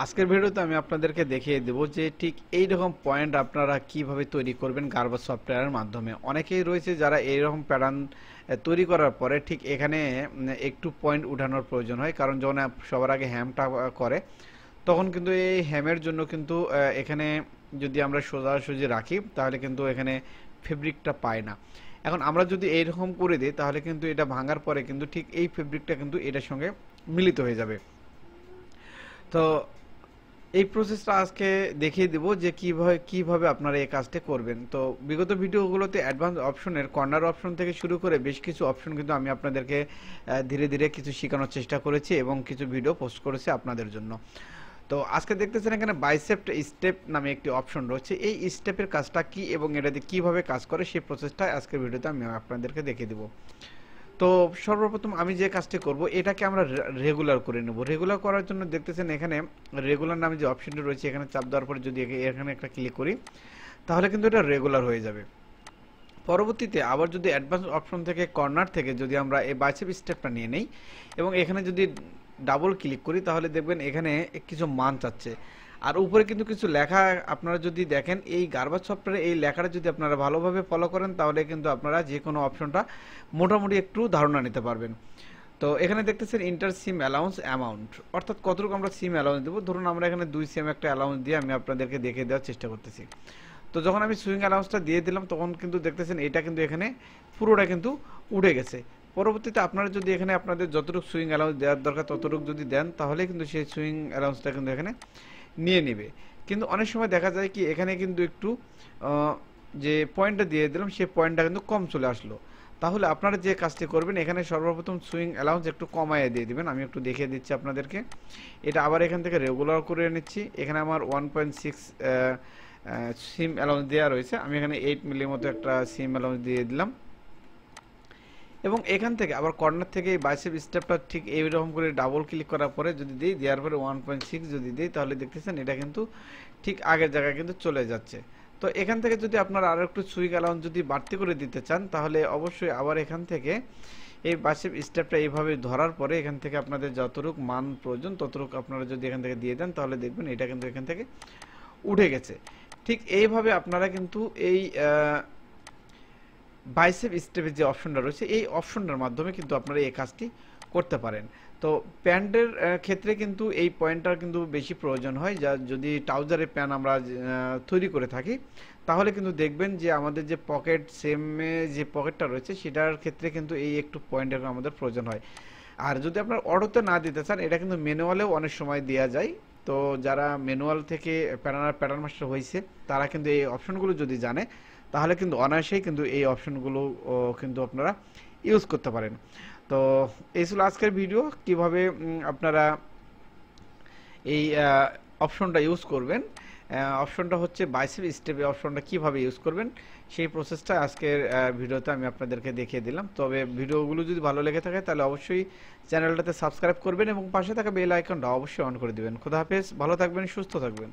আজকের ভিডিওতে আমি আপনাদেরকে দেখিয়ে দেব যে ঠিক এই রকম পয়েন্ট আপনারা কিভাবে তৈরি করবেন গার্বা সফটওয়্যারের মাধ্যমে। অনেকেই রয়েছে যারা এই রকম প্যাটার্ন তৈরি করার পরে ঠিক এখানে একটু পয়েন্ট উঠানোর প্রয়োজন হয়, কারণ যখন সবার আগে হ্যামটা করে তখন কিন্তু এই হ্যামের জন্য কিন্তু এখানে যদি আমরা সোজাসুজি রাখি তাহলে কিন্তু এখানে ফেব্রিকটা পায় না। এখন আমরা যদি এইরকম করে দিই তাহলে কিন্তু এটা ভাঙার পরে কিন্তু ঠিক এই ফেব্রিকটা কিন্তু এটার সঙ্গে মিলিত হয়ে যাবে। তো এই প্রসেসটা আজকে দেখিয়ে দেব যে কিভাবে আপনারা এই কাজটা করবেন। তো বিগত ভিডিওগুলোতে অ্যাডভান্স অপশনের কর্নার অপশন থেকে শুরু করে বেশ কিছু অপশন কিন্তু আমি আপনাদেরকে ধীরে ধীরে কিছু শেখানোর চেষ্টা করেছি এবং কিছু ভিডিও পোস্ট করেছি আপনাদের জন্য। তো আজকে দেখতেছেন এখানে বাইসেপ স্টেপ নামে একটি অপশন রয়েছে। এই স্টেপের কাজটা কি এবং এটাতে কিভাবে কাজ করে সেই প্রসেসটা আজকের ভিডিওতে আমি আপনাদেরকে দেখিয়ে দেব। তো সর্বপ্রথম আমি যে কাজটি করব এটাকে আমরা রেগুলার করে নেব। রেগুলার করার জন্য দেখতেছেন এখানে রেগুলার নামে যে অপশনটি রয়েছে এখানে চাপ দেওয়ার পরে যদি এখানে একটা ক্লিক করি তাহলে কিন্তু এটা রেগুলার হয়ে যাবে। পরবর্তীতে আবার যদি অ্যাডভান্স অপশন থেকে কর্নার থেকে যদি আমরা এই বাইসেপ স্টেপটা নিয়ে নেই এবং এখানে যদি ডাবল ক্লিক করি তাহলে দেখবেন এখানে কিছু মান চাচ্ছে, আর উপরে কিন্তু কিছু লেখা। আপনারা যদি দেখেন এই গার্বা সফটওয়্যারে এই লেখাটা যদি আপনারা ভালোভাবে ফলো করেন তাহলে কিন্তু আপনারা যে কোনো অপশনটা মোটামুটি একটু ধারণা নিতে পারবেন। তো এখানে দেখতেছেন ইন্টার সিম অ্যালাউন্স অ্যামাউন্ট, অর্থাৎ কতটুকু আমরা সিম অ্যালাউন্স দেবো। ধরুন আমরা এখানে 2 সিম একটা অ্যালাউন্স দিয়ে আমি আপনাদেরকে দেখিয়ে দেওয়ার চেষ্টা করতেছি। তো যখন আমি সুইং অ্যালাউন্সটা দিয়ে দিলাম তখন কিন্তু দেখতেছেন এটা কিন্তু এখানে পুরোটা কিন্তু উঠে গেছে। পরবর্তীতে আপনারা যদি এখানে আপনাদের যতটুকু সুইং অ্যালাউন্স দেওয়ার দরকার ততটুকু যদি দেন তাহলে কিন্তু সেই সুইং অ্যালাউন্সটা কিন্তু এখানে নিয়ে নেবে। কিন্তু অনেক সময় দেখা যায় কি এখানে কিন্তু একটু যে পয়েন্টটা দিয়ে দিলাম সেই পয়েন্টটা কিন্তু কম চলে আসলো। তাহলে আপনারা যে কাজটি করবেন এখানে সর্বপ্রথম সুইং অ্যালাউন্স একটু কমাইয়ে দিয়ে দিবেন। আমি একটু দেখিয়ে দিচ্ছি আপনাদেরকে। এটা আবার এখান থেকে রেগুলার করে নিচ্ছি। এখানে আমার 1.6 সিম অ্যালাউন্স দেওয়া রয়েছে, আমি এখানে 8 মিলির মতো একটা সিম অ্যালাউন্স দিয়ে দিলাম এবং এখান থেকে আবার কর্নার থেকে এই বাইসেপ স্টেপটা ঠিক এইরকম করে ডাবল ক্লিক করার পরে যদি দিই, দেওয়ার পরে 1.6 যদি দিই তাহলে দেখতেছেন এটা কিন্তু ঠিক আগের জায়গায় কিন্তু চলে যাচ্ছে। তো এখান থেকে যদি আপনারা আরও একটু সুইং অ্যালাউন্স যদি বাড়তি করে দিতে চান তাহলে অবশ্যই আবার এখান থেকে এই বাইসেপ স্টেপটা এইভাবে ধরার পরে এখান থেকে আপনাদের যতটুকু মান প্রয়োজন ততটুকু আপনারা যদি এখান থেকে দিয়ে দেন তাহলে দেখবেন এটা কিন্তু এখান থেকে উঠে গেছে। ঠিক এইভাবে আপনারা কিন্তু এই বাইসেপ স্টেপের যে অপশনটা রয়েছে এই অপশনটার মাধ্যমে কিন্তু আপনারা এই কাজটি করতে পারেন। তো প্যান্টের ক্ষেত্রে কিন্তু এই পয়েন্টটার কিন্তু বেশি প্রয়োজন হয়, যা যদি ট্রাউজারের প্যান্ট আমরা তৈরি করে থাকি তাহলে কিন্তু দেখবেন যে আমাদের যে পকেট সেমে যে পকেটটা রয়েছে সেটার ক্ষেত্রে কিন্তু এই একটু পয়েন্টের আমাদের প্রয়োজন হয়। আর যদি আপনার অটোতে না দিতে চান এটা কিন্তু ম্যানুয়ালেও অনেক সময় দেওয়া যায়। তো যারা ম্যানুয়াল থেকে প্যাটার্ন মাস্টার হয়েছে তারা কিন্তু এই অপশনগুলো যদি জানে তাহলে কিন্তু অনায়াসেই কিন্তু এই অপশনগুলো কিন্তু আপনারা ইউজ করতে পারেন। তো এই ছিল আজকের ভিডিও, কিভাবে আপনারা এই অপশনটা ইউজ করবেন। অপশনটা হচ্ছে বাইসেপ স্টেপে অপশনটা কিভাবে ইউজ করবেন সেই প্রসেসটা আজকের ভিডিওতে আমি আপনাদেরকে দেখিয়ে দিলাম। তবে ভিডিওগুলো যদি ভালো লেগে থাকে তাহলে অবশ্যই চ্যানেলটাতে সাবস্ক্রাইব করবেন এবং পাশে থাকা বেল আইকনটা অবশ্যই অন করে দিবেন। খোদা হাফেজ, ভালো থাকবেন, সুস্থ থাকবেন।